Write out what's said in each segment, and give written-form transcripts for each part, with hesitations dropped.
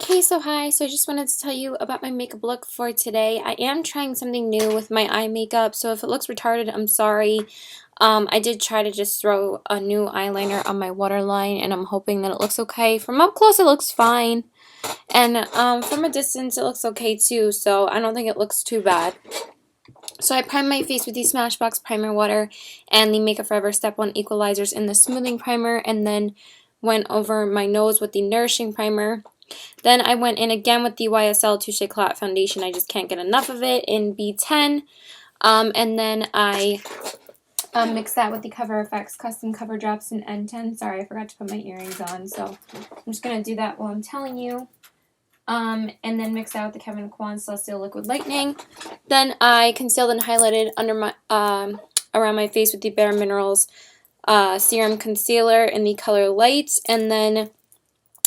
Okay, so hi. So I just wanted to tell you about my makeup look for today. I am trying something new with my eye makeup, so if it looks retarded, I'm sorry. I did try to just throw a new eyeliner on my waterline, and I'm hoping that it looks okay. From up close, it looks fine, and from a distance, it looks okay too, so I don't think it looks too bad. So I primed my face with the Smashbox Primer Water and the Makeup Forever Step 1 Equalizers in the Smoothing Primer, and then went over my nose with the Nourishing Primer. Then I went in again with the YSL Touche Éclat Foundation. I just can't get enough of it in B10. And then I mixed that with the Cover FX Custom Cover Drops in N10. Sorry, I forgot to put my earrings on, so I'm just going to do that while I'm telling you. And then mix that with the Kevyn Aucoin Celestial Liquid Lightning. Then I concealed and highlighted under my around my face with the Bare Minerals Serum Concealer in the color Light, and then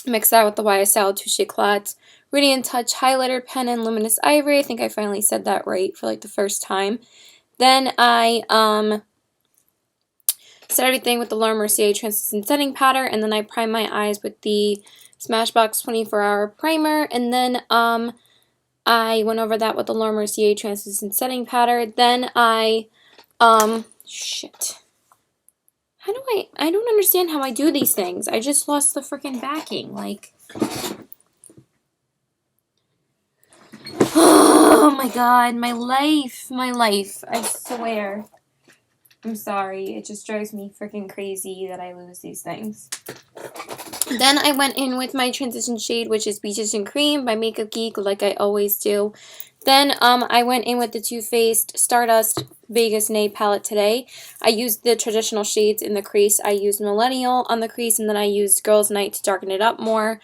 mix that with the YSL Touche Éclat Radiant Touch Highlighter Pen in Luminous Ivory. I think I finally said that right for like the first time. Then I set everything with the Laura Mercier Translucent Setting Powder, and then I prime my eyes with the Smashbox 24-Hour Primer, and then I went over that with the Laura Mercier Translucent Setting Powder. Then I, I don't understand how I do these things. I just lost the freaking backing, like, oh my god, my life, I swear. I'm sorry, it just drives me freaking crazy that I lose these things. Then I went in with my transition shade, which is Peaches and Cream by Makeup Geek, like I always do. Then I went in with the Too Faced Stardust Vegas Nay palette today. I used the traditional shades in the crease. I used Millennial on the crease, and then I used Girls Night to darken it up more.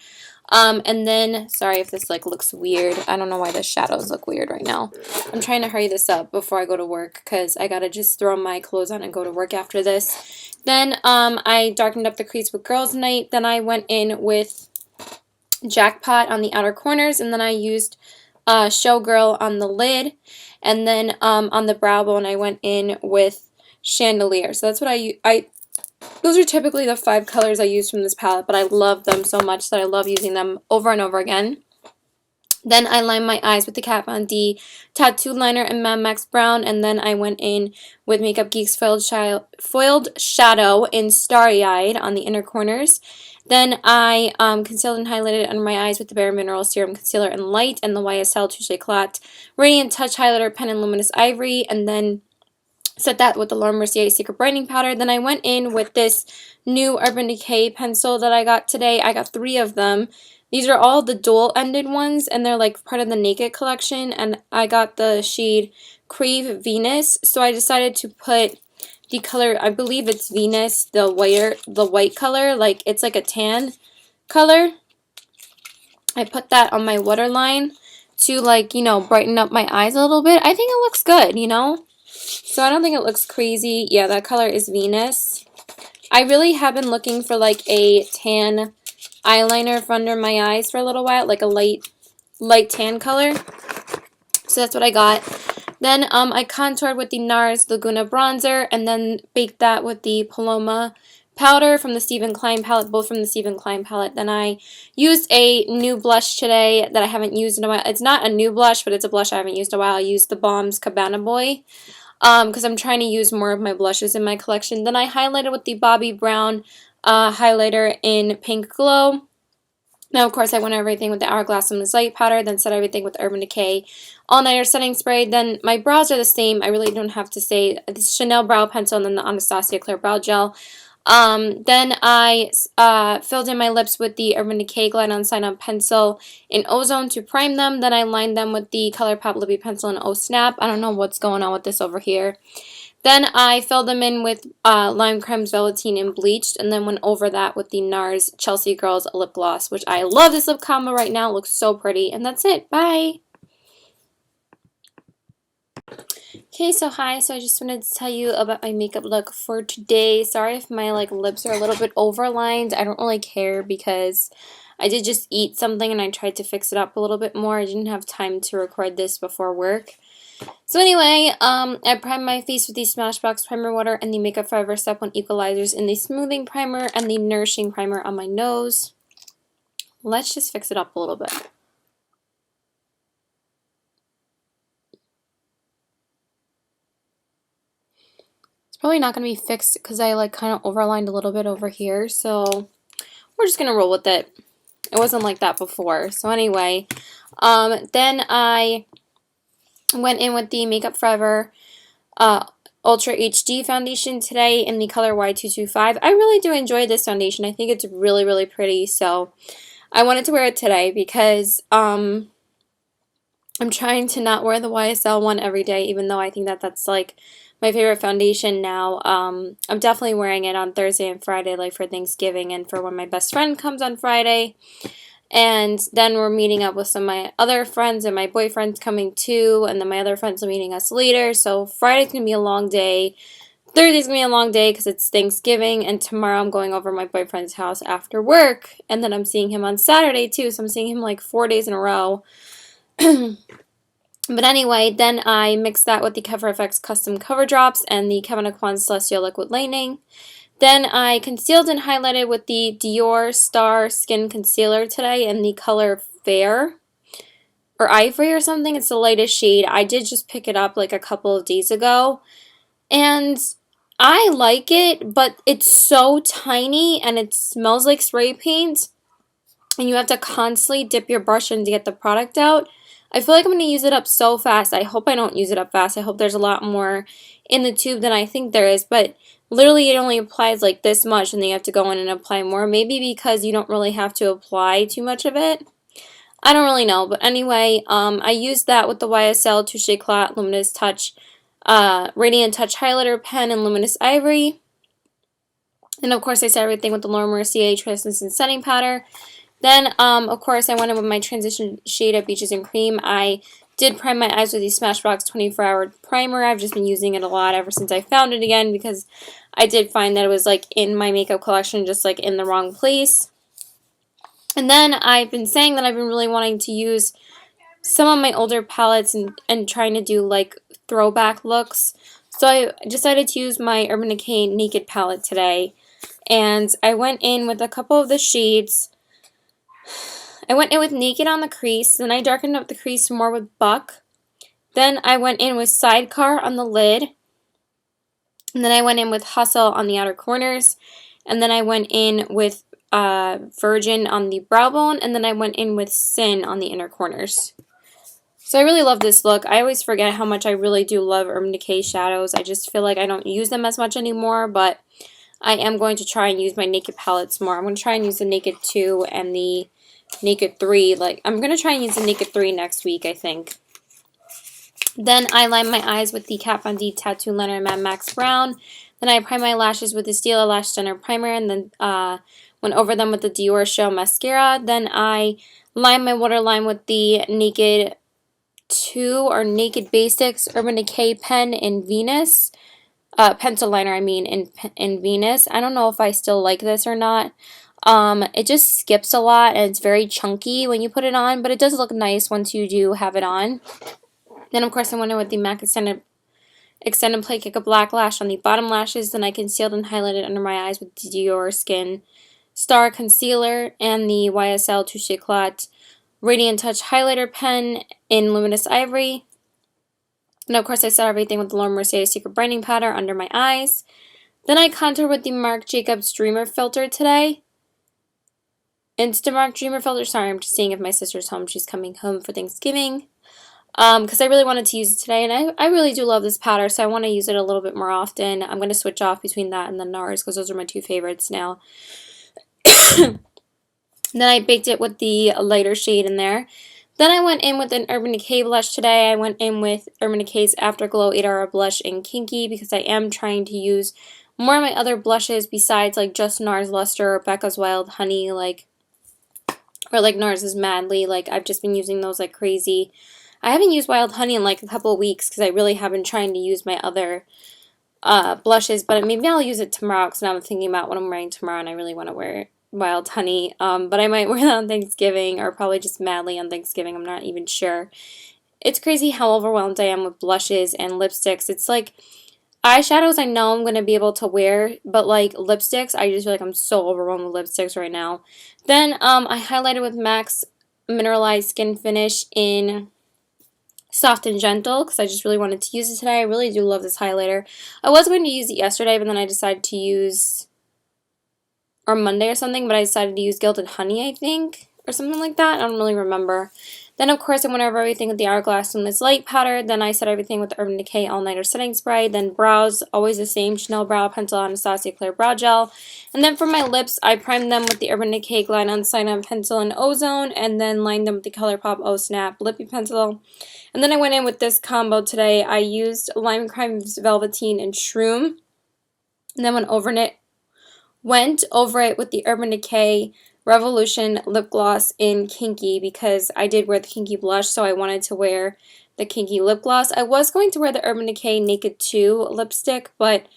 And then, sorry if this like looks weird. I don't know why the shadows look weird right now. I'm trying to hurry this up before I go to work because I gotta just throw my clothes on and go to work after this. Then I darkened up the crease with Girls Night. Then I went in with Jackpot on the outer corners, and then I used Showgirl on the lid, and then on the brow bone I went in with Chandelier. So that's what those are typically the 5 colors I use from this palette, but I love them so much that I love using them over and over again. Then I lined my eyes with the Kat Von D Tattoo Liner in Mad Max Brown, and then I went in with Makeup Geek's Foiled Shadow in Starry Eyed on the inner corners. Then I concealed and highlighted under my eyes with the Bare Minerals Serum Concealer in Light and the YSL Touche Éclat Radiant Touch Highlighter Pen in Luminous Ivory, and then set that with the Laura Mercier Secret Brightening Powder. Then I went in with this new Urban Decay pencil that I got today. I got 3 of them. These are all the dual-ended ones, and they're like part of the Naked collection, and I got the shade Crave Venus, so I decided to put the color, I believe it's Venus, the white color, like it's like a tan color. I put that on my waterline to, like, you know, brighten up my eyes a little bit. I think it looks good, you know? So I don't think it looks crazy. Yeah, that color is Venus. I really have been looking for like a tan eyeliner for under my eyes for a little while, like a light tan color. So that's what I got. Then I contoured with the NARS Laguna bronzer, and then baked that with the Paloma powder from the Stephen Klein palette, both from the Stephen Klein palette. Then I used a new blush today that I haven't used in a while. It's not a new blush, but it's a blush I haven't used in a while. I used the Balm's Cabana Boy because I'm trying to use more of my blushes in my collection. Then I highlighted with the Bobbi Brown highlighter in Pink Glow. Now, of course, I went over everything with the Hourglass Luminous Light powder, then set everything with Urban Decay All-Nighter Setting Spray. Then my brows are the same. I really don't have to say. This Chanel Brow Pencil and then the Anastasia Clear Brow Gel. Then I filled in my lips with the Urban Decay Glide on Sign On Pencil in Ozone to prime them. Then I lined them with the ColourPop Lippy Pencil in O Snap. I don't know what's going on with this over here. Then I filled them in with Lime Creme's Velveteen and Bleached, and then went over that with the NARS Chelsea Girls Lip Gloss, which I love this lip combo right now. It looks so pretty. And that's it. Bye! Okay, so hi. So I just wanted to tell you about my makeup look for today. Sorry if my lips are a little bit overlined. I don't really care because I did just eat something and I tried to fix it up a little bit more. I didn't have time to record this before work. So anyway, I primed my face with the Smashbox Primer Water and the Makeup Forever Step 1 Equalizers in the Smoothing Primer and the Nourishing Primer on my nose. let's just fix it up a little bit. It's probably not going to be fixed because I like kind of overlined a little bit over here, so we're just going to roll with it. It wasn't like that before. So anyway, then I went in with the Makeup Forever Ultra HD foundation today in the color Y225. I really do enjoy this foundation. I think it's really, really pretty, so I wanted to wear it today because I'm trying to not wear the YSL one every day, even though I think that that's like my favorite foundation now. I'm definitely wearing it on Thursday and Friday, like for Thanksgiving and for when my best friend comes on Friday. And then we're meeting up with some of my other friends, and my boyfriend's coming too, and then my other friends are meeting us later. So Friday's going to be a long day. Thursday's going to be a long day because it's Thanksgiving, and tomorrow I'm going over to my boyfriend's house after work, and then I'm seeing him on Saturday too, so I'm seeing him like 4 days in a row. But anyway, then I mixed that with the Cover FX Custom Cover Drops and the Kevyn Aucoin Celestial Liquid Lightning. Then I concealed and highlighted with the Dior Star Skin Concealer today in the color Fair or Ivory or something. It's the lightest shade. I did just pick it up like a couple of days ago, and I like it, but it's so tiny and it smells like spray paint, and you have to constantly dip your brush in to get the product out. I feel like I'm going to use it up so fast. I hope I don't use it up fast. I hope there's a lot more in the tube than I think there is, but literally it only applies like this much, and then you have to go in and apply more. Maybe because you don't really have to apply too much of it. I don't really know, but anyway, I used that with the YSL Touche Éclat Luminous Touch Radiant Touch Highlighter Pen in Luminous Ivory. And of course I set everything with the Laura Mercier Translucent Setting Powder. Then, of course, I went in with my transition shade of Beaches and Cream. I did prime my eyes with the Smashbox 24-hour primer. I've just been using it a lot ever since I found it again because I did find that it was like in my makeup collection, just like in the wrong place. And then I've been saying that I've been really wanting to use some of my older palettes and trying to do like throwback looks. So I decided to use my Urban Decay Naked palette today. And I went in with a couple of the shades. I went in with Naked on the crease, then I darkened up the crease more with Buck. Then I went in with Sidecar on the lid. And then I went in with Hustle on the outer corners. And then I went in with Virgin on the brow bone. And then I went in with Sin on the inner corners. So I really love this look. I always forget how much I really do love Urban Decay shadows. I just feel like I don't use them as much anymore, but I am going to try and use my Naked palettes more. I'm going to try and use the Naked 2 and the Naked 3. Like, I'm going to try and use the Naked 3 next week, I think. Then I line my eyes with the Kat Von D Tattoo Liner Matte Max Brown. Then I prime my lashes with the Stila Lash Stunner Primer, and then went over them with the Dior Show Mascara. Then I line my waterline with the Naked 2 or Naked Basics Urban Decay pen in Venus. Pencil liner, I mean, in Venus. I don't know if I still like this or not. It just skips a lot, and it's very chunky when you put it on, but it does look nice once you do have it on. Then, of course, I went in with the MAC Extended Play Kick a Black Lash on the bottom lashes. Then I concealed and highlighted under my eyes with the Dior Skin Star Concealer and the YSL Touche Éclat Radiant Touch Highlighter Pen in Luminous Ivory. And, of course, I set everything with the Laura Mercier Secret Brightening Powder under my eyes. Then I contour with the Marc Jacobs Dreamer Filter today. Instamark Dreamer Filter. Sorry, I'm just seeing if my sister's home. She's coming home for Thanksgiving. Because I really wanted to use it today, and I really do love this powder, so I want to use it a little bit more often. I'm going to switch off between that and the NARS, because those are my two favorites now. Then I baked it with the lighter shade in there. Then I went in with an Urban Decay blush today. I went in with Urban Decay's Afterglow 8-Hour Blush in Kinky, because I am trying to use more of my other blushes besides like just NARS Luster or Becca's Wild Honey, like, or like NARS's Madly. Like, I've just been using those like crazy. I haven't used Wild Honey in like a couple of weeks because I really have been trying to use my other blushes, but maybe I'll use it tomorrow because now I'm thinking about what I'm wearing tomorrow and I really want to wear Wild Honey. But I might wear that on Thanksgiving or probably just Madly on Thanksgiving. I'm not even sure. It's crazy how overwhelmed I am with blushes and lipsticks. It's like eyeshadows I know I'm going to be able to wear, but like lipsticks, I just feel like I'm so overwhelmed with lipsticks right now. Then I highlighted with MAC's Mineralized Skin Finish in Soft and Gentle because I just really wanted to use it today. I really do love this highlighter. I was going to use it yesterday, but then I decided to use, or Monday or something, but I decided to use Gilded Honey, I think, or something like that. I don't really remember. Then, of course, I went over everything with the Hourglass Luminous Light Powder. Then I set everything with the Urban Decay All Nighter Setting Spray. Then brows, always the same, Chanel Brow Pencil, Anastasia Clear Brow Gel. And then for my lips, I primed them with the Urban Decay Glide on Sign-On Pencil and Ozone. And then lined them with the ColourPop Oh Snap Lippy Pencil. And then I went in with this combo today. I used Lime Crime Velveteen and Shroom. And then went over it with the Urban Decay Revolution lip gloss in Kinky because I did wear the Kinky blush, so I wanted to wear the Kinky lip gloss. I was going to wear the Urban Decay Naked 2 lipstick, but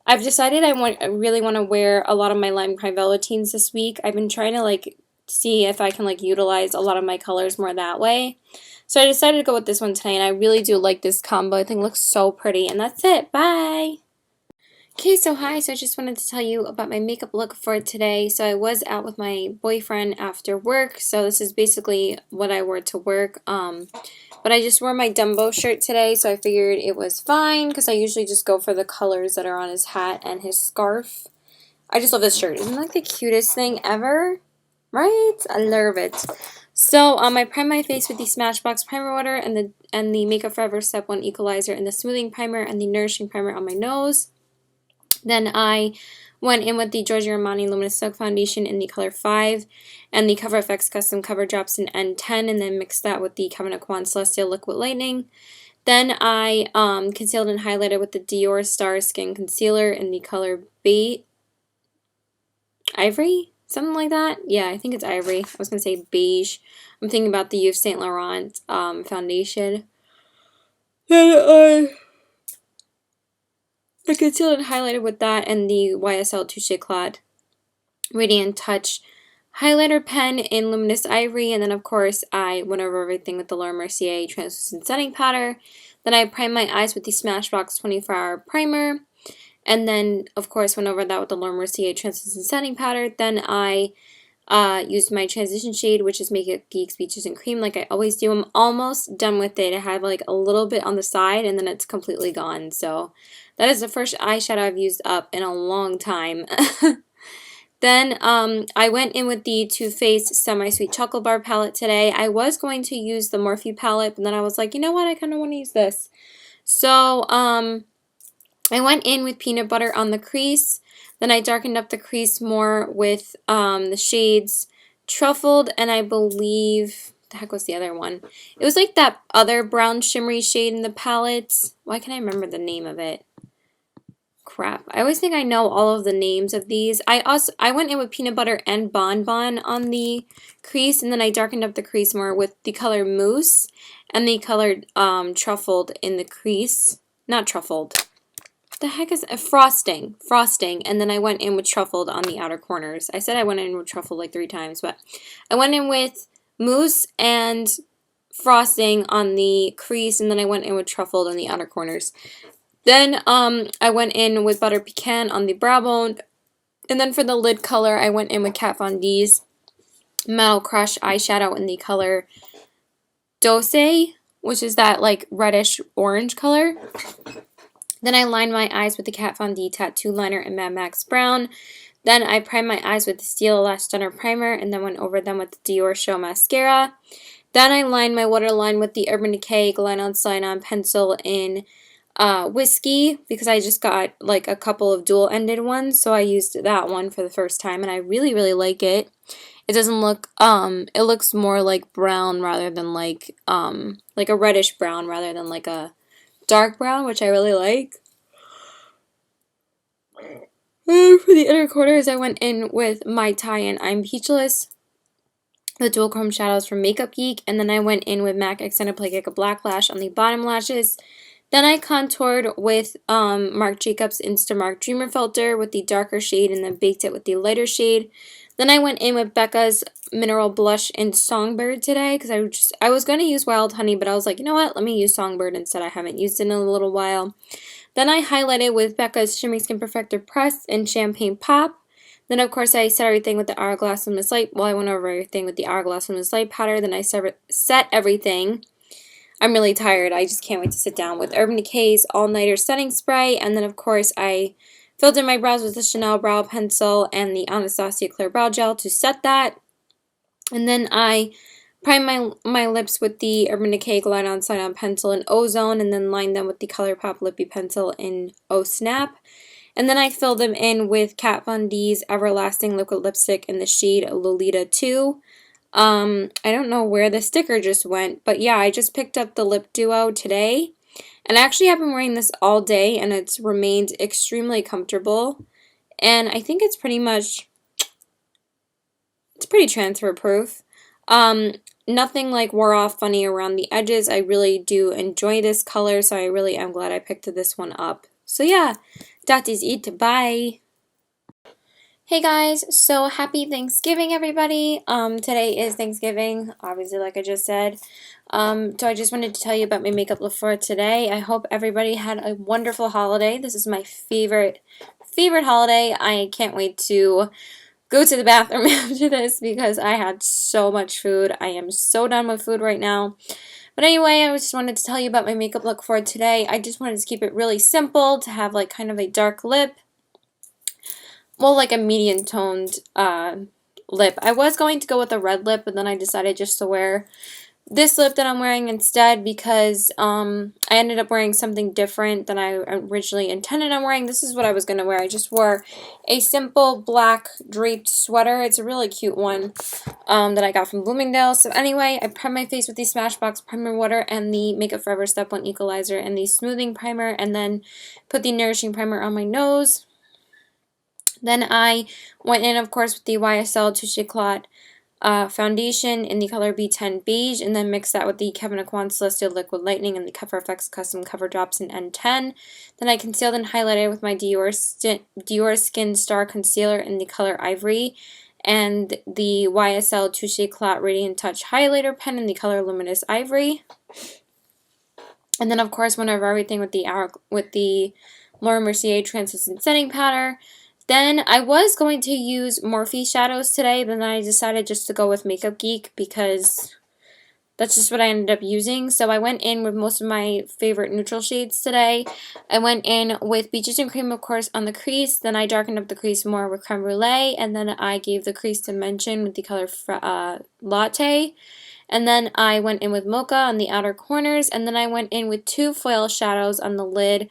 I've decided I really want to wear a lot of my Lime Crime Velveteens this week. I've been trying to like see if I can like utilize a lot of my colors more that way. So I decided to go with this one today, and I really do like this combo. I think it looks so pretty. And that's it. Bye! Okay, so hi, so I just wanted to tell you about my makeup look for today. So I was out with my boyfriend after work, so this is basically what I wore to work. But I just wore my Dumbo shirt today, so I figured it was fine, because I usually just go for the colors that are on his hat and his scarf. I just love this shirt. Isn't it like the cutest thing ever? Right? I love it. So I primed my face with the Smashbox Primer Water and the Makeup Forever Step 1 Equalizer and the Smoothing Primer and the Nourishing Primer on my nose. Then I went in with the Giorgio Armani Luminous Silk Foundation in the color 5 and the Cover FX Custom Cover Drops in N10 and then mixed that with the Kevyn Aucoin Celestial Liquid Lightning. Then I concealed and highlighted with the Dior Star Skin Concealer in the color Ivory? Something like that? Yeah, I think it's Ivory. I was going to say beige. I'm thinking about the Yves Saint Laurent foundation. Then I concealed and highlighted with that and the YSL Touche Éclat Radiant Touch highlighter pen in Luminous Ivory. And then, of course, I went over everything with the Laura Mercier Translucent Setting Powder. Then I primed my eyes with the Smashbox 24-Hour Primer. And then, of course, went over that with the Laura Mercier Translucent Setting Powder. Then I used my transition shade, which is Makeup Geeks Beaches and Cream, like I always do. I'm almost done with it. I have like a little bit on the side, and then it's completely gone. So that is the first eyeshadow I've used up in a long time. Then I went in with the Too Faced Semi-Sweet Chocolate Bar palette today. I was going to use the Morphe palette, but then I was like, you know what? I kind of want to use this. So I went in with Peanut Butter on the crease. Then I darkened up the crease more with the shades Truffled, and I believe, the heck was the other one? It was like that other brown shimmery shade in the palette. Why can't I remember the name of it? Crap. I always think I know all of the names of these. I went in with Peanut Butter and Bon Bon on the crease, and then I darkened up the crease more with the color Mousse and the color Truffled in the crease. Not Truffled. The heck is frosting, and then I went in with Truffled on the outer corners. I said I went in with Truffled like 3 times, but I went in with Mousse and frosting on the crease, and then I went in with Truffled on the outer corners. Then I went in with Butter Pecan on the brow bone, and then for the lid color, I went in with Kat Von D's Metal Crush eyeshadow in the color Dose, which is that like reddish orange color. Then I lined my eyes with the Kat Von D Tattoo Liner in Mad Max Brown. Then I primed my eyes with the Steel Lash Stunner Primer and then went over them with the Dior Show Mascara. Then I lined my waterline with the Urban Decay Glide on Sign-On Pencil in Whiskey because I just got like a couple of dual-ended ones, so I used that one for the first time and I really, really like it. It doesn't look, it looks more like brown rather than like a reddish brown rather than like a dark brown, which I really like. And for the inner corners, I went in with Mai Tai and I'm Peachless, the dual chrome shadows from Makeup Geek, and then I went in with MAC Extended Play Cake Black Lash on the bottom lashes. Then I contoured with Marc Jacobs Instamark Dreamer Filter with the darker shade and then baked it with the lighter shade. Then I went in with Becca's Mineral Blush in Songbird today because I was going to use Wild Honey, but I was like, you know what, let me use Songbird instead. I haven't used it in a little while. Then I highlighted with Becca's Shimmery Skin Perfector Press and Champagne Pop. Then, of course, I set everything with the Hourglass Luminous Light. Well, I went over everything with the Hourglass Luminous Light powder. Then I set everything. I'm really tired. I just can't wait to sit down with Urban Decay's All Nighter Setting Spray. And then, of course, I filled in my brows with the Chanel Brow Pencil and the Anastasia Clear Brow Gel to set that. And then I primed my lips with the Urban Decay Glide On Slide On Pencil in Ozone, and then lined them with the ColourPop Lippy Pencil in Oh Snap. And then I filled them in with Kat Von D's Everlasting Liquid Lipstick in the shade Lolita 2. I don't know where the sticker just went, but yeah, I just picked up the Lip Duo today. And I actually have been wearing this all day, and it's remained extremely comfortable. And I think it's pretty transfer proof. Nothing like wore off funny around the edges. I really do enjoy this color, so I really am glad I picked this one up. So yeah, that is it. Bye. Hey guys, so happy Thanksgiving everybody. Today is Thanksgiving, obviously like I just said. So I just wanted to tell you about my makeup look for today. I hope everybody had a wonderful holiday. This is my favorite holiday. I can't wait to go to the bathroom after this because I had so much food. I am so done with food right now. But anyway, I just wanted to tell you about my makeup look for today. I just wanted to keep it really simple, to have like kind of a dark lip. Well, like a medium toned lip. I was going to go with a red lip, but then I decided just to wear this lip that I'm wearing instead because I ended up wearing something different than I originally intended on wearing. This is what I was going to wear. I just wore a simple black draped sweater. It's a really cute one that I got from Bloomingdale's. So anyway, I primed my face with the Smashbox Primer Water and the Makeup Forever Step 1 Equalizer and the Smoothing Primer, and then put the Nourishing Primer on my nose. Then I went in, of course, with the YSL Touche Éclat foundation in the color B10 Beige, and then mixed that with the Kevyn Aucoin Celestial Liquid Lightning and the Cover FX Custom Cover Drops in N10. Then I concealed and highlighted with my Dior Skin Star Concealer in the color Ivory, and the YSL Touche Éclat Radiant Touch Highlighter Pen in the color Luminous Ivory. And then, of course, went over everything with the Laura Mercier Translucent Setting Powder. Then I was going to use Morphe shadows today, but then I decided just to go with Makeup Geek because that's just what I ended up using. So I went in with most of my favorite neutral shades today. I went in with Beaches and Cream, of course, on the crease. Then I darkened up the crease more with Creme Brulee. And then I gave the crease dimension with the color Latte. And then I went in with Mocha on the outer corners. And then I went in with two foil shadows on the lid.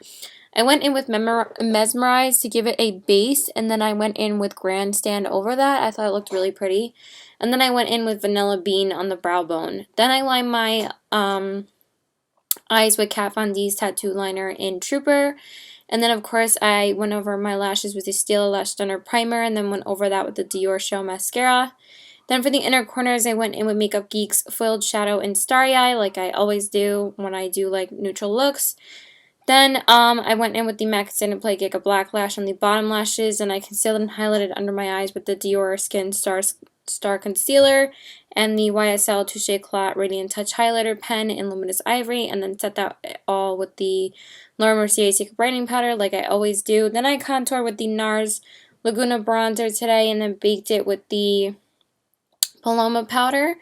I went in with Mesmerize to give it a base, and then I went in with Grandstand over that. I thought it looked really pretty. And then I went in with Vanilla Bean on the brow bone. Then I lined my eyes with Kat Von D's Tattoo Liner in Trooper. And then, of course, I went over my lashes with the Stila Lash Stunner Primer, and then went over that with the Dior Show Mascara. Then for the inner corners, I went in with Makeup Geek's Foiled Shadow in Starry Eye, like I always do when I do like neutral looks. Then I went in with the MAC Extended Play Giga Black Lash on the bottom lashes, and I concealed and highlighted under my eyes with the Dior Skin Star Concealer and the YSL Touche Éclat Radiant Touch Highlighter Pen in Luminous Ivory, and then set that all with the Laura Mercier Secret Brightening Powder like I always do. Then I contoured with the NARS Laguna Bronzer today, and then baked it with the Paloma Powder.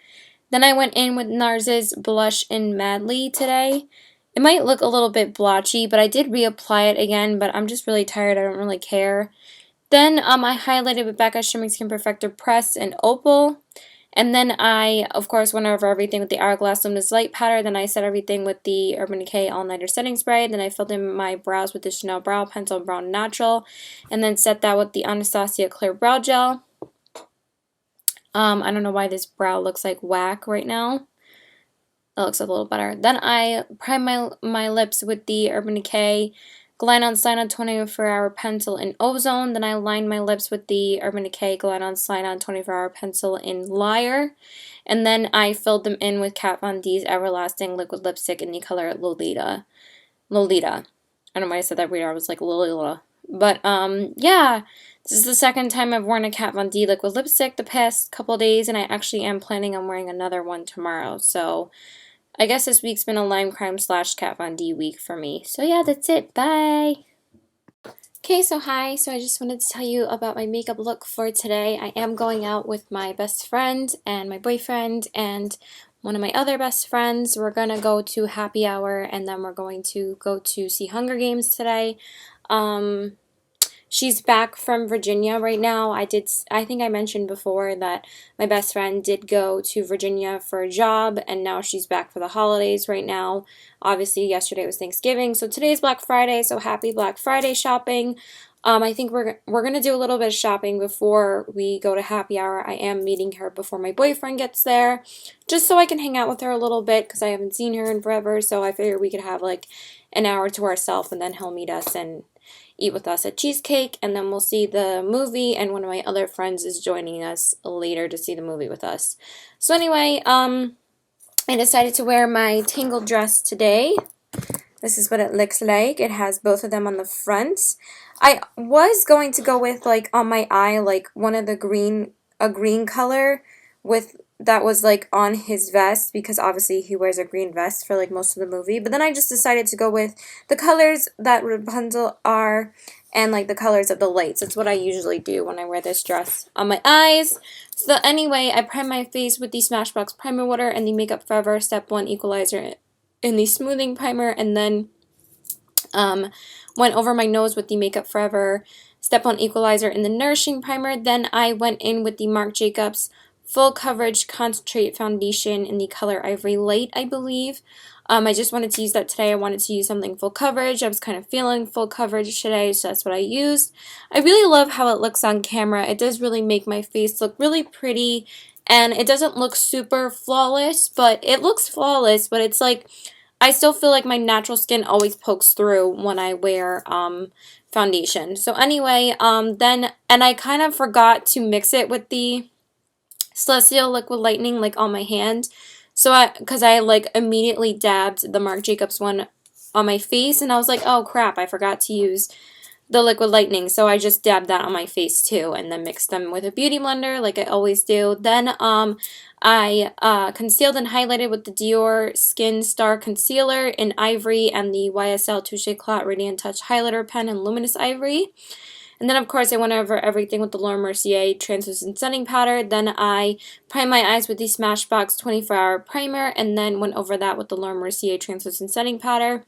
Then I went in with NARS's Blush in Madly today. It might look a little bit blotchy, but I did reapply it again, but I'm just really tired. I don't really care. Then I highlighted with Becca's Shimmery Skin Perfector Press in Opal. And then I, of course, went over everything with the Hourglass Luminous Light Powder. Then I set everything with the Urban Decay All Nighter Setting Spray. Then I filled in my brows with the Chanel Brow Pencil in Brown Natural. And then set that with the Anastasia Clear Brow Gel. I don't know why this brow looks like whack right now. That looks a little better. Then I primed my lips with the Urban Decay Glide On Slide On 24-Hour Pencil in Ozone. Then I lined my lips with the Urban Decay Glide On Slide On 24-Hour Pencil in Liar. And then I filled them in with Kat Von D's Everlasting Liquid Lipstick in the color Lolita. I don't know why I said that weird. I was like Lolita. But, yeah. This is the second time I've worn a Kat Von D liquid lipstick the past couple days, and I actually am planning on wearing another one tomorrow. So, I guess this week's been a Lime Crime / Kat Von D week for me. So yeah, that's it. Bye! Okay, so hi. So I just wanted to tell you about my makeup look for today. I am going out with my best friend and my boyfriend and one of my other best friends. We're gonna go to happy hour and then we're going to go to see Hunger Games today. She's back from Virginia right now. I think I mentioned before that my best friend did go to Virginia for a job, and now she's back for the holidays right now. Obviously, yesterday was Thanksgiving, so today's Black Friday, so happy Black Friday shopping. I think we're gonna do a little bit of shopping before we go to happy hour. I am meeting her before my boyfriend gets there, just so I can hang out with her a little bit because I haven't seen her in forever, so I figured we could have like an hour to ourselves, and then he'll meet us and eat with us at Cheesecake, and then we'll see the movie, and one of my other friends is joining us later to see the movie with us. So anyway, I decided to wear my Tangled dress today. This is what it looks like. It has both of them on the front. I was going to go with, like, on my eye, like, one of the a green color with that was like on his vest, because obviously he wears a green vest for like most of the movie. But then I just decided to go with the colors that Rapunzel are and like the colors of the lights. That's what I usually do when I wear this dress on my eyes. So anyway, I prime my face with the Smashbox Primer Water and the Makeup Forever Step 1 Equalizer in the Smoothing Primer, and then went over my nose with the Makeup Forever Step 1 Equalizer in the Nourishing Primer. Then I went in with the Marc Jacobs Full Coverage Concentrate Foundation in the color Ivory Light, I believe. I just wanted to use that today. I wanted to use something full coverage. I was kind of feeling full coverage today, so that's what I used. I really love how it looks on camera. It does really make my face look really pretty, and it doesn't look super flawless, but it looks flawless, but it's like, I still feel like my natural skin always pokes through when I wear foundation. So anyway, and I kind of forgot to mix it with the Celestial Liquid Lightning like on my hand. So because I like immediately dabbed the Marc Jacobs one on my face, and I was like, oh crap, I forgot to use the Liquid Lightning. So I just dabbed that on my face too, and then mixed them with a beauty blender like I always do. Then I concealed and highlighted with the Dior Skin Star Concealer in Ivory and the YSL Touche Éclat Radiant Touch Highlighter Pen in Luminous Ivory. And then, of course, I went over everything with the Laura Mercier Translucent Setting Powder. Then I primed my eyes with the Smashbox 24-Hour Primer, and then went over that with the Laura Mercier Translucent Setting Powder.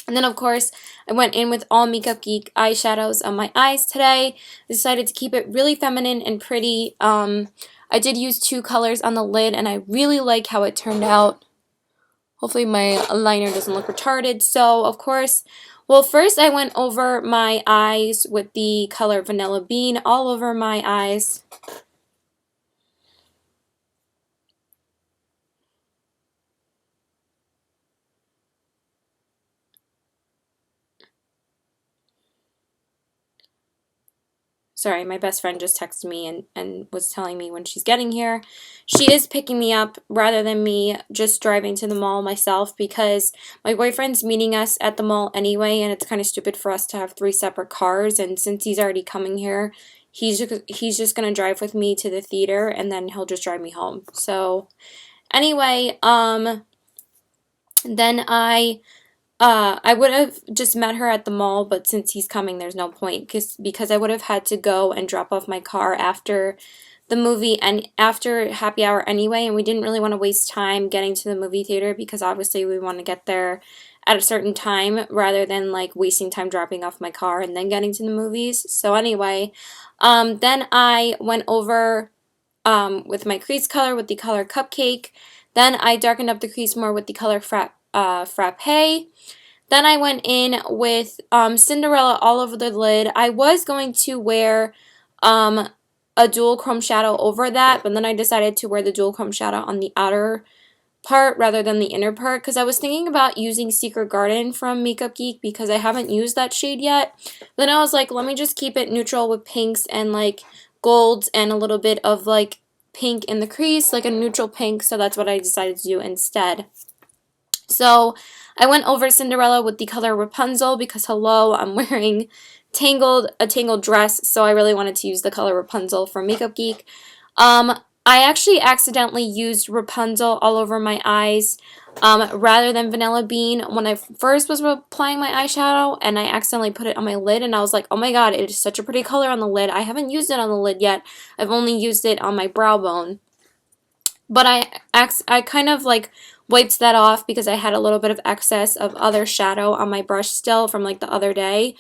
And then, of course, I went in with all Makeup Geek eyeshadows on my eyes today. I decided to keep it really feminine and pretty. I did use 2 colors on the lid, and I really like how it turned out. Hopefully my liner doesn't look retarded. So, of course, well, first I went over my eyes with the color Vanilla Bean all over my eyes. Sorry, my best friend just texted me and was telling me when she's getting here. She is picking me up rather than me just driving to the mall myself, because my boyfriend's meeting us at the mall anyway, and it's kind of stupid for us to have 3 separate cars, and since he's already coming here, he's just going to drive with me to the theater, and then he'll just drive me home. So anyway, then I would have just met her at the mall, but since he's coming, there's no point, because I would have had to go and drop off my car after the movie and after happy hour anyway, and we didn't really want to waste time getting to the movie theater, because obviously we want to get there at a certain time rather than like wasting time dropping off my car and then getting to the movies. So anyway, then I went over with my crease color with the color Cupcake. Then I darkened up the crease more with the color Frappe. Then I went in with Cinderella all over the lid. I was going to wear a dual chrome shadow over that, but then I decided to wear the dual chrome shadow on the outer part rather than the inner part, because I was thinking about using Secret Garden from Makeup Geek, because I haven't used that shade yet. Then I was like, let me just keep it neutral with pinks and like golds and a little bit of like pink in the crease, like a neutral pink, so that's what I decided to do instead. So I went over Cinderella with the color Rapunzel, because hello, I'm wearing a tangled dress, so I really wanted to use the color Rapunzel from Makeup Geek. I actually accidentally used Rapunzel all over my eyes rather than Vanilla Bean when I first was applying my eyeshadow, and I accidentally put it on my lid, and I was like, oh my god, it is such a pretty color on the lid. I haven't used it on the lid yet. I've only used it on my brow bone. But I kind of like wiped that off because I had a little bit of excess of other shadow on my brush still from like the other day,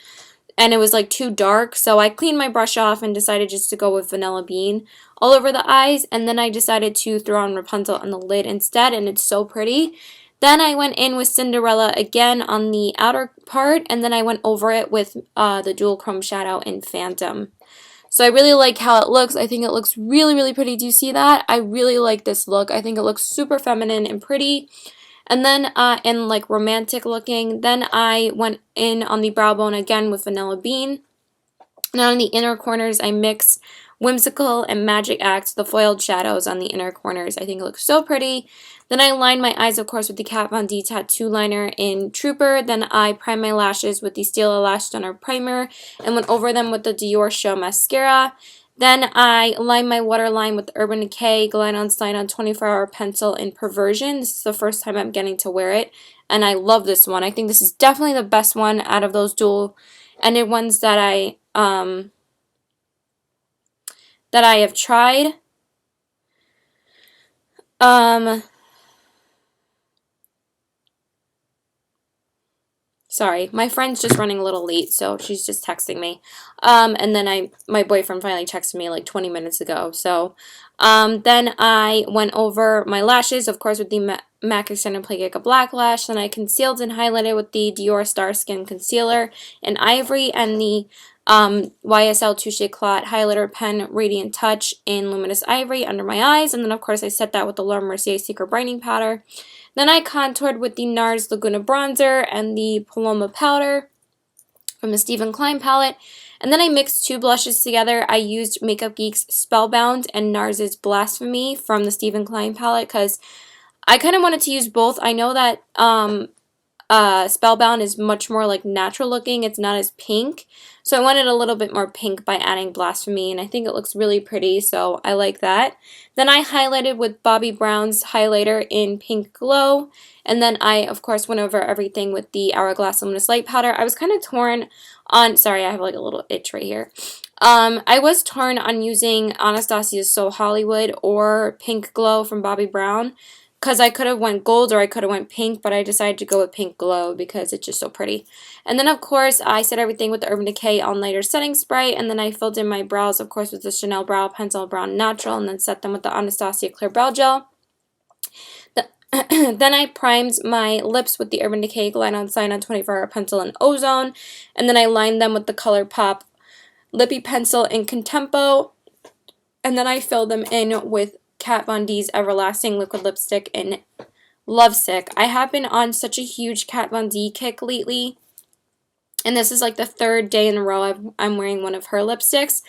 and it was like too dark, so I cleaned my brush off and decided just to go with Vanilla Bean all over the eyes, and then I decided to throw on Rapunzel on the lid instead, and it's so pretty. Then I went in with Cinderella again on the outer part, and then I went over it with the dual chrome shadow in Phantom. So I really like how it looks. I think it looks really, really pretty. Do you see that? I really like this look. I think it looks super feminine and pretty. And then in like romantic looking, then I went in on the brow bone again with Vanilla Bean. And on the inner corners, I mixed Whimsical and Magic Act, the foiled shadows on the inner corners. I think it looks so pretty. Then I lined my eyes, of course, with the Kat Von D Tattoo Liner in Trooper. Then I primed my lashes with the Stila Lash Stunner Primer and went over them with the Dior Show Mascara. Then I lined my waterline with the Urban Decay Glide On Slide On 24-Hour Pencil in Perversion. This is the first time I'm getting to wear it, and I love this one. I think this is definitely the best one out of those dual-ended ones that I have tried. Sorry, my friend's just running a little late, so she's just texting me. And then my boyfriend finally texted me like 20 minutes ago. So, then I went over my lashes, of course, with the MAC Extended Play Giga Black Lash. Then I concealed and highlighted with the Dior Star Skin Concealer in Ivory and the YSL Touche Clot Highlighter Pen Radiant Touch in Luminous Ivory under my eyes. And then, of course, I set that with the Laura Mercier Secret Brightening Powder. Then I contoured with the NARS Laguna Bronzer and the Paloma Powder from the Stephen Klein palette. And then I mixed two blushes together. I used Makeup Geek's Spellbound and NARS's Blasphemy from the Stephen Klein palette because I kind of wanted to use both. I know that Spellbound is much more like natural looking. It's not as pink. So I wanted a little bit more pink by adding Blasphemy, and I think it looks really pretty, so I like that. Then I highlighted with Bobbi Brown's highlighter in Pink Glow, and then I, of course, went over everything with the Hourglass Luminous Light Powder. I was kind of torn on, sorry, I have like a little itch right here. I was torn on using Anastasia's So Hollywood or Pink Glow from Bobbi Brown, because I could have went gold or I could have went pink, but I decided to go with Pink Glow because it's just so pretty. And then, of course, I set everything with the Urban Decay All-Nighter Setting Spray, and then I filled in my brows, of course, with the Chanel Brow Pencil Brown Natural, and then set them with the Anastasia Clear Brow Gel. Then I primed my lips with the Urban Decay Glide On Sign On 24-Hour Pencil in Ozone, and then I lined them with the ColourPop Lippy Pencil in Contempo, and then I filled them in with Kat Von D's Everlasting Liquid Lipstick in Lovesick. I have been on such a huge Kat Von D kick lately, and this is like the third day in a row I'm wearing one of her lipsticks.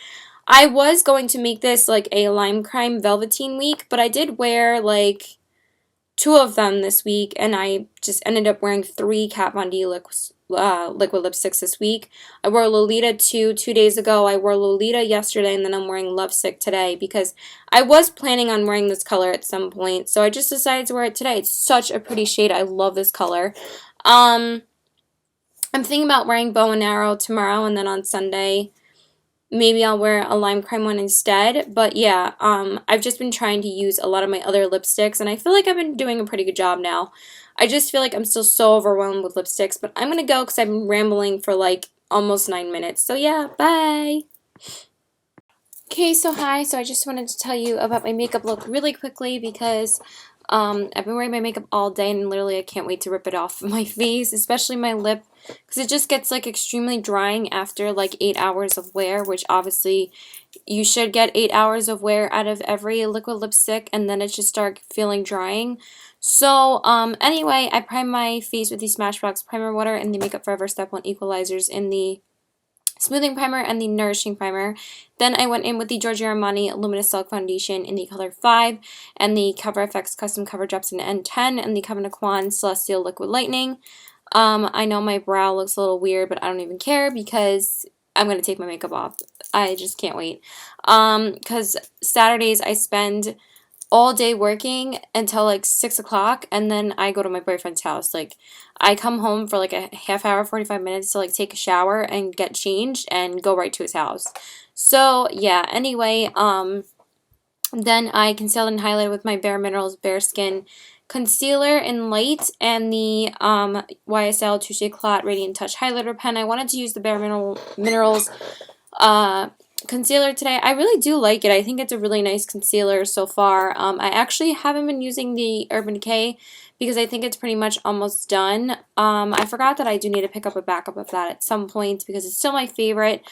I was going to make this like a Lime Crime Velveteen week, but I did wear like two of them this week, and I just ended up wearing 3 Kat Von D liquid lipsticks this week. I wore Lolita 2 days ago, I wore Lolita yesterday, and then I'm wearing Lovesick today because I was planning on wearing this color at some point, so I just decided to wear it today. It's such a pretty shade. I love this color. I'm thinking about wearing Bow and Arrow tomorrow, and then on Sunday maybe I'll wear a Lime Crime one instead. But yeah, I've just been trying to use a lot of my other lipsticks, and I feel like I've been doing a pretty good job now. I just feel like I'm still so overwhelmed with lipsticks, but I'm going to go because I've been rambling for like almost 9 minutes. So yeah, bye! Okay, so hi. So I just wanted to tell you about my makeup look really quickly because I've been wearing my makeup all day, and literally I can't wait to rip it off of my face, especially my lip, because it just gets like extremely drying after like 8 hours of wear, which obviously you should get 8 hours of wear out of every liquid lipstick, and then it should start feeling drying. So anyway, I primed my face with the Smashbox Primer Water and the Makeup Forever Step 1 Equalizers in the Smoothing Primer and the Nourishing Primer. Then I went in with the Giorgio Armani Luminous Silk Foundation in the color 5 and the Cover FX Custom Cover Drops in N10 and the Kevyn Aucoin Celestial Liquid Lightning. I know my brow looks a little weird, but I don't even care because I'm going to take my makeup off. I just can't wait. Because Saturdays I spend all day working until like 6 o'clock, and then I go to my boyfriend's house. Like, I come home for like a half hour, 45 minutes to like take a shower and get changed and go right to his house. So yeah, anyway, then I concealed and highlighted with my Bare Minerals Bare Skin Concealer in Light and the YSL Touche Eclat Radiant Touch Highlighter Pen. I wanted to use the Bare Minerals concealer today. I really do like it. I think it's a really nice concealer so far. I actually haven't been using the Urban Decay because I think it's pretty much almost done. I forgot that I do need to pick up a backup of that at some point because it's still my favorite.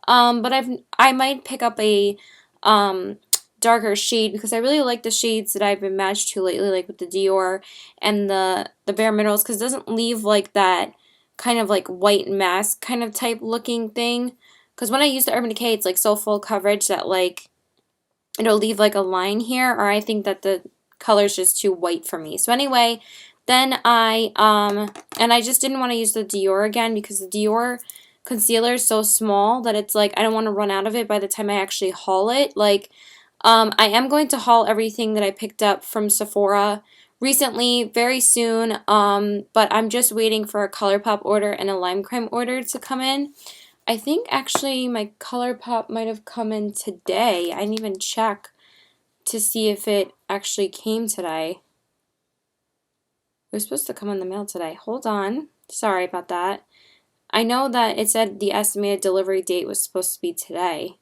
But I might pick up a darker shade because I really like the shades that I've been matched to lately, like with the Dior and the Bare Minerals, because it doesn't leave like that kind of like white mask kind of type looking thing. Because when I use the Urban Decay, it's like so full coverage that like it'll leave like a line here, or I think that the color's just too white for me. So anyway, then and I just didn't want to use the Dior again because the Dior concealer is so small that it's like I don't want to run out of it by the time I actually haul it. Like, I am going to haul everything that I picked up from Sephora recently, very soon, but I'm just waiting for a ColourPop order and a Lime Crime order to come in. I think actually my ColourPop might have come in today. I didn't even check to see if it actually came today. It was supposed to come in the mail today. Hold on. Sorry about that. I know that it said the estimated delivery date was supposed to be today.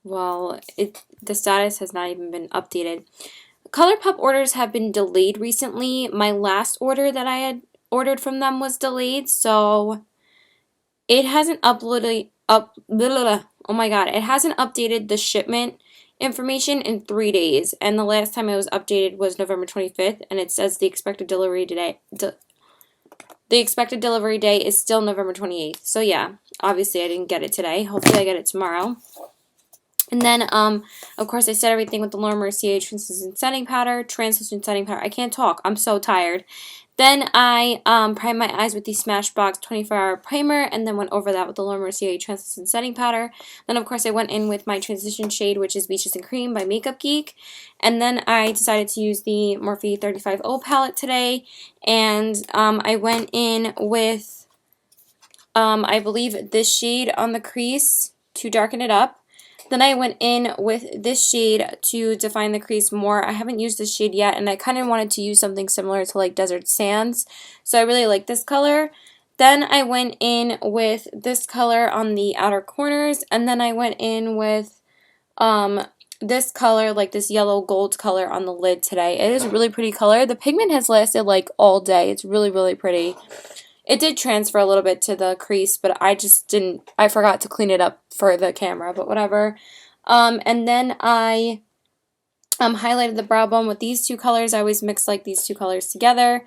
Well, the status has not even been updated. ColourPop orders have been delayed recently. My last order that I had ordered from them was delayed, so it hasn't uploaded oh my god, it hasn't updated the shipment information in 3 days, and the last time it was updated was November 25th, and it says the expected delivery today. The expected delivery day is still November 28th. So yeah, obviously I didn't get it today. Hopefully I get it tomorrow. And then, of course, I set everything with the Laura Mercier Translucent Setting Powder. I can't talk. I'm so tired. Then I primed my eyes with the Smashbox 24-hour primer and then went over that with the Laura Mercier Translucent Setting Powder. Then, of course, I went in with my transition shade, which is Beaches and Cream by Makeup Geek. And then I decided to use the Morphe 35O palette today. And I went in with, I believe, this shade on the crease to darken it up. Then I went in with this shade to define the crease more. I haven't used this shade yet, and I kind of wanted to use something similar to like Desert Sands, so I really like this color. Then I went in with this color on the outer corners, and then I went in with this color, like this yellow gold color on the lid today. It is a really pretty color. The pigment has lasted like all day. It's really, really pretty. It did transfer a little bit to the crease, but I just didn't, I forgot to clean it up for the camera, but whatever. And then I highlighted the brow bone with these two colors. I always mix like these two colors together.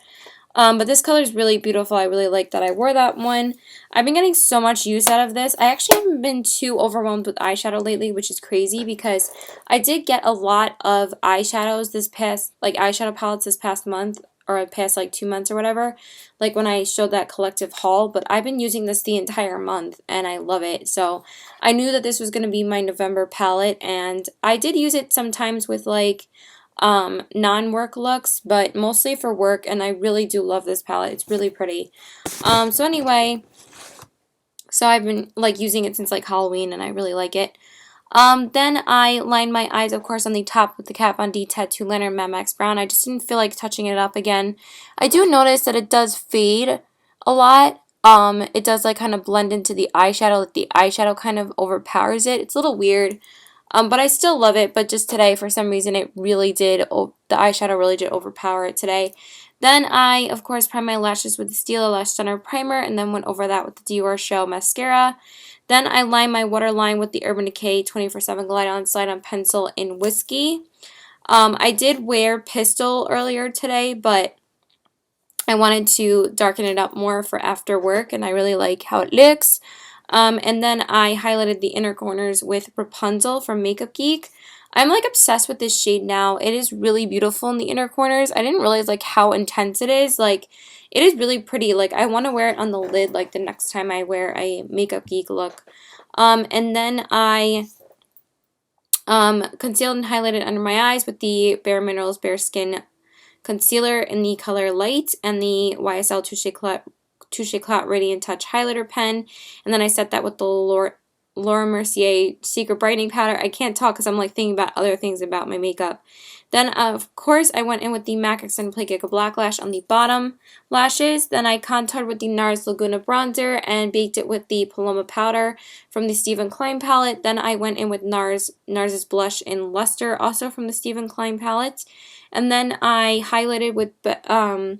But this color is really beautiful. I really like that I wore that one. I've been getting so much use out of this. I actually haven't been too overwhelmed with eyeshadow lately, which is crazy because I did get a lot of eyeshadows this past, like eyeshadow palettes this past month, or past like 2 months or whatever, like when I showed that collective haul, but I've been using this the entire month and I love it. So I knew that this was going to be my November palette, and I did use it sometimes with like non-work looks, but mostly for work, and I really do love this palette. It's really pretty. So anyway, so I've been like using it since like Halloween and I really like it. Then I lined my eyes, of course, on the top with the Kat Von D Tattoo Liner Matte Max Brown. I just didn't feel like touching it up again. I do notice that it does fade a lot. It does like kind of blend into the eyeshadow. Like the eyeshadow kind of overpowers it. It's a little weird. But I still love it, but just today, for some reason, it really did, the eyeshadow really did overpower it today. Then I, of course, primed my lashes with the Stila Lash Stunner Primer, and then went over that with the Dior Show Mascara. Then I lined my waterline with the Urban Decay 24/7 Glide On Slide On Pencil in Whiskey. I did wear Pistol earlier today, but I wanted to darken it up more for after work, and I really like how it looks. And then I highlighted the inner corners with Rapunzel from Makeup Geek. I'm like obsessed with this shade now. It is really beautiful in the inner corners. I didn't realize like how intense it is. Like, it is really pretty. Like, I want to wear it on the lid like the next time I wear a Makeup Geek look. And then I concealed and highlighted under my eyes with the Bare Minerals Bare Skin Concealer in the color Light and the YSL Touche Clout Radiant Touch Highlighter Pen. And then I set that with the Laura Mercier Secret Brightening Powder. I can't talk because I'm like thinking about other things about my makeup. Then, of course, I went in with the MAC Extended Play Giga Black Lash on the bottom lashes. Then I contoured with the NARS Laguna Bronzer and baked it with the Paloma Powder from the Stephen Klein palette. Then I went in with NARS's Blush in Luster, also from the Stephen Klein palette. And then I highlighted with the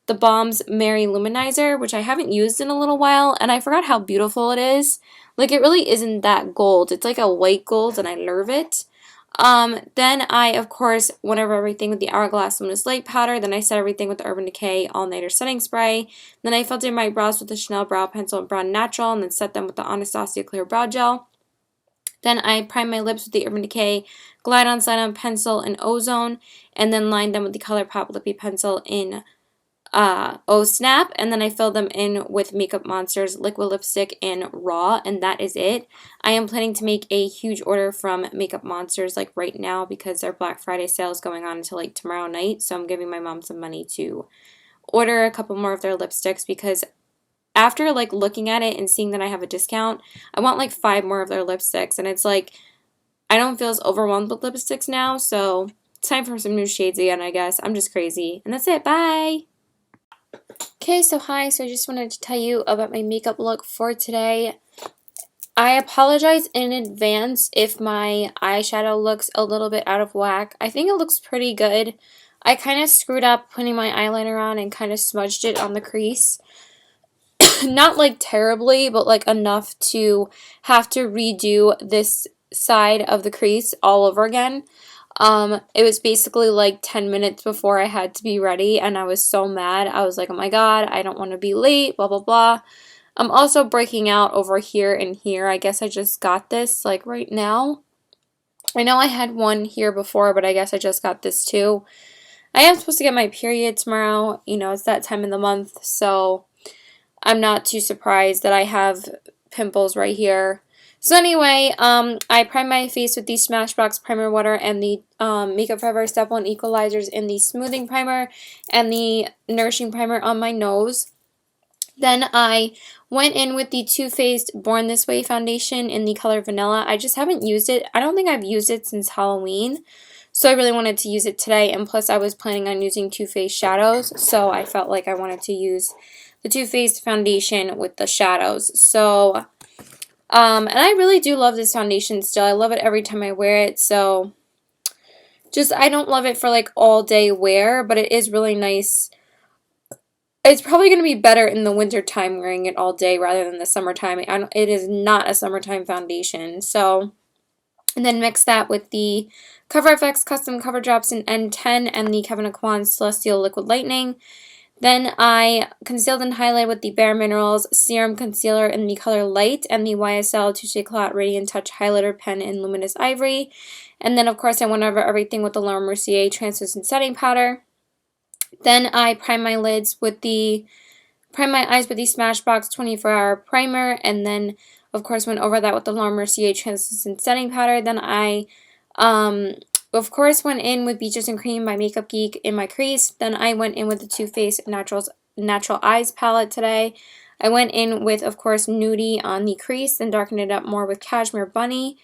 Balm's Mary Luminizer, which I haven't used in a little while, and I forgot how beautiful it is. Like, it really isn't that gold. It's like a white gold, and I love it. Then I, of course, went over everything with the Hourglass Luminous Light Powder. Then I set everything with the Urban Decay All Nighter Setting Spray. Then I filled in my brows with the Chanel Brow Pencil and Brown Natural, and then set them with the Anastasia Clear Brow Gel. Then I primed my lips with the Urban Decay Glide On Slide On Pencil in Ozone, and then lined them with the ColourPop Lippy Pencil in Oh Snap, and then I filled them in with Makeup Monster's liquid lipstick in Raw, and that is it. I am planning to make a huge order from Makeup Monsters like right now because their Black Friday sale is going on until like tomorrow night, so I'm giving my mom some money to order a couple more of their lipsticks because after like looking at it and seeing that I have a discount, I want like 5 more of their lipsticks, and it's like I don't feel as overwhelmed with lipsticks now, so it's time for some new shades again, I guess. I'm just crazy. And that's it. Bye! Okay, so hi, so I just wanted to tell you about my makeup look for today. I apologize in advance if my eyeshadow looks a little bit out of whack. I think it looks pretty good. I kind of screwed up putting my eyeliner on and kind of smudged it on the crease. Not like terribly, but like enough to have to redo this side of the crease all over again. It was basically like 10 minutes before I had to be ready, and I was so mad. I was like, oh my god, I don't want to be late, blah, blah, blah. I'm also breaking out over here and here. I guess I just got this, like, right now. I know I had one here before, but I guess I just got this too. I am supposed to get my period tomorrow. You know, it's that time of the month, so I'm not too surprised that I have pimples right here. So anyway, I primed my face with the Smashbox Primer Water and the Makeup Forever Step 1 Equalizers in the Smoothing Primer and the Nourishing Primer on my nose. Then I went in with the Too Faced Born This Way foundation in the color Vanilla. I just haven't used it. I don't think I've used it since Halloween. So I really wanted to use it today, and plus I was planning on using Too Faced shadows, so I felt like I wanted to use the Too Faced foundation with the shadows. So and I really do love this foundation still. I love it every time I wear it, so just I don't love it for like all day wear, but it is really nice. It's probably going to be better in the winter time wearing it all day rather than the summertime. It is not a summertime foundation. So, and then mix that with the Cover FX Custom Cover Drops in N10 and the Kevyn Aucoin Celestial Liquid Lightning. Then I concealed and highlighted with the Bare Minerals Serum Concealer in the color Light and the YSL Touche Clout Radiant Touch Highlighter Pen in Luminous Ivory. And then, of course, I went over everything with the Laura Mercier Translucent Setting Powder. Then I primed my eyes with the Smashbox 24-Hour Primer, and then, of course, went over that with the Laura Mercier Translucent Setting Powder. Then I of course, went in with Beaches and Cream by Makeup Geek in my crease. Then I went in with the Too Faced Natural Eyes palette today. I went in with, of course, Nudie on the crease, then darkened it up more with Cashmere Bunny.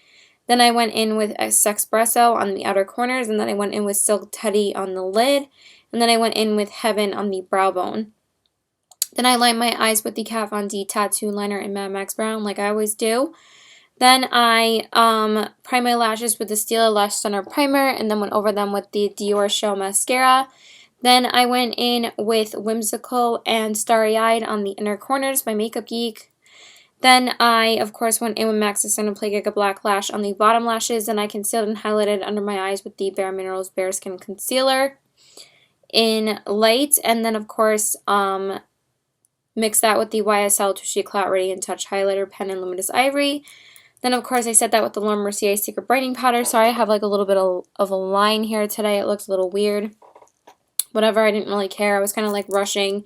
Then I went in with Sexpresso on the outer corners, and then I went in with Silk Teddy on the lid. And then I went in with Heaven on the brow bone. Then I lined my eyes with the Kat Von D Tattoo Liner in Mad Max Brown, like I always do. Then I primed my lashes with the Stila Lash Stunner Primer and then went over them with the Dior Show Mascara. Then I went in with Whimsical and Starry Eyed on the inner corners by Makeup Geek. Then I, of course, went in with MAC's Extended Play Giga Black Lash on the bottom lashes, and I concealed and highlighted under my eyes with the Bare Minerals Bare Skin Concealer in light, and then of course mix that with the YSL Touche Cloud Radiant Touch Highlighter Pen in Luminous Ivory. Then of course I set that with the Laura Mercier Secret Brightening Powder. Sorry I have like a little bit of a line here today. It looks a little weird. Whatever, I didn't really care. I was kind of like rushing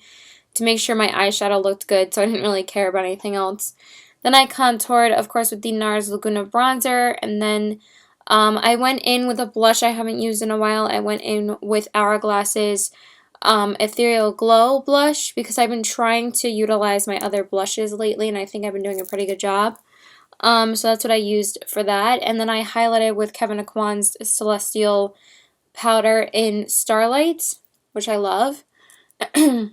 to make sure my eyeshadow looked good, so I didn't really care about anything else. Then I contoured, of course, with the NARS Laguna Bronzer, and then I went in with a blush I haven't used in a while. I went in with Hourglass's Ethereal Glow blush because I've been trying to utilize my other blushes lately, and I think I've been doing a pretty good job. So that's what I used for that. And then I highlighted with Kevyn Aucoin's Celestial powder in Starlight, which I love. And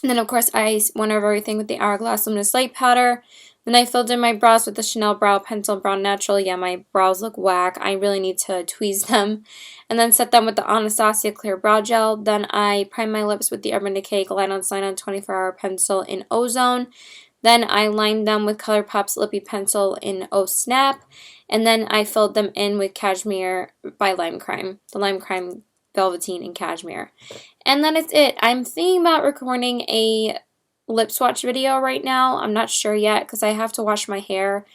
then, of course, I went over everything with the Hourglass Luminous Light powder. Then I filled in my brows with the Chanel Brow Pencil Brown Natural. Yeah, my brows look whack. I really need to tweeze them. And then set them with the Anastasia Clear Brow Gel. Then I primed my lips with the Urban Decay Glide On Sign On 24-Hour Pencil in Ozone. Then I lined them with ColourPop's Lippy Pencil in Oh Snap. And then I filled them in with Cashmere by Lime Crime. The Lime Crime Velveteen and Cashmere. And then it's it. I'm thinking about recording a lip swatch video right now. I'm not sure yet because I have to wash my hair.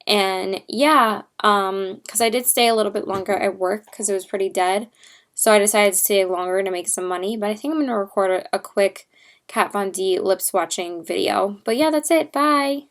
And yeah, because I did stay a little bit longer at work because it was pretty dead. So I decided to stay longer to make some money. But I think I'm going to record a quick Kat Von D lip swatching video. But yeah, that's it. Bye.